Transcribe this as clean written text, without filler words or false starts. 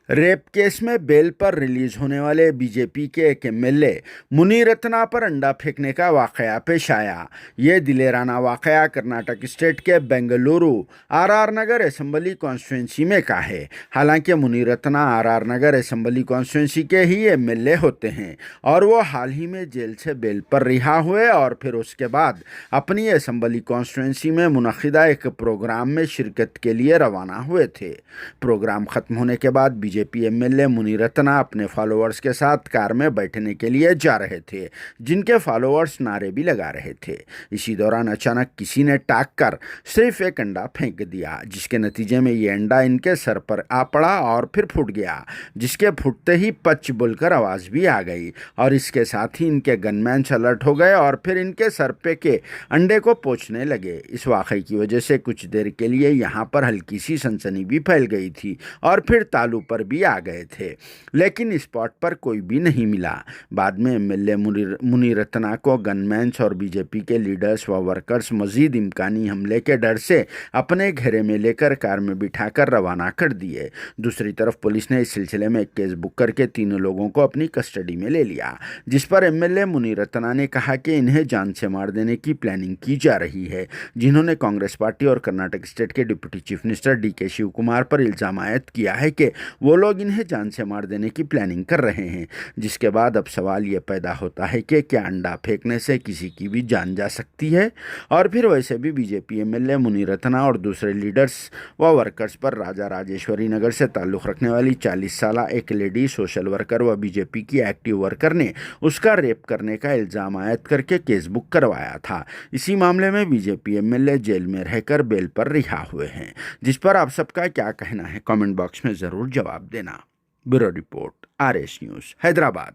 Rape case में bell पर release होने वाले बीजेपी के एक एमएलए मुनीरत्ना पर अंडा फेंकने का वाकया पेश आया। ये दिलेराना वाकया कर्नाटक स्टेट के बेंगलुरु आरआर नगर असेंबली कॉन्स्टिट्यूंसी में का है। हालांकि मुनीरत्ना आरआर नगर असेंबली कॉन्स्टिट्यूंसी के ही एमएलए होते हैं और वो हाल ही में जेल से बेल पर रिहा हुए और फिर उसके बाद अपनी असेंबली कॉन्स्टिट्यूंसी में मुनक्किदा एक प्रोग्राम में शिरकत के लिए रवाना हुए थे। प्रोग्राम खत्म होने के बाद बीजेपी एमएलए मुनीरत्ना अपने फॉलोअर्स के साथ कार में बैठने के लिए जा रहे थे, जिनके फॉलोअर्स नारे भी लगा रहे थे। इसी दौरान अचानक किसी ने टाक कर सिर्फ एक अंडा फेंक दिया, जिसके नतीजे में ये अंडा इनके सर पर आ पड़ा और फिर फूट गया, जिसके फूटते ही पच बोलकर आवाज़ भी आ गई और इसके साथ ही इनके गनमैन अलर्ट हो गए और फिर इनके सर पे के अंडे को पोंछने लगे। इस वाक़े की वजह से कुछ देर के लिए यहाँ पर हल्की सी सनसनी भी फैल गई थी और फिर तालू पर भी आ गए थे, लेकिन स्पॉट पर कोई भी नहीं मिला। बाद में एमएलए मुनीरत्ना को गनमैन्स और बीजेपी के लीडर्स व वर्कर्स मजीद इम्कानी हमले के डर से अपने घेरे में लेकर कार में बिठाकर रवाना कर दिए। दूसरी तरफ पुलिस ने इस सिलसिले में एक केस बुक करके तीनों लोगों को अपनी कस्टडी में ले लिया, जिस पर एमएलए मुनीरत्ना ने कहा कि इन्हें जान से मार देने की प्लानिंग की जा रही है, जिन्होंने कांग्रेस पार्टी और कर्नाटक स्टेट के deputy chief minister DK Shiv Kumar पर इल्ज़ाम आयद किया है कि वो लोग इन्हें जान से मार देने की प्लानिंग कर रहे हैं। जिसके बाद अब सवाल ये पैदा होता है कि क्या अंडा फेंकने से किसी की भी जान जा सकती है। और फिर वैसे भी बीजेपी एमएलए मुनीरत्ना और दूसरे लीडर्स व वर्कर्स पर राजा राजेश्वरी नगर से ताल्लुक़ रखने वाली 40 साला एक लेडी सोशल वर्कर व बीजेपी की एक्टिव वर्कर ने उसका रेप करने का इल्ज़ाम आयद करके केस बुक करवाया था। इसी मामले में बीजेपी एमएलए जेल में रहकर बेल पर रिहा हुए हैं, जिस पर आप सबका क्या कहना है कमेंट बॉक्स में ज़रूर जवाब देना। Bureau report, RS news, Hyderabad.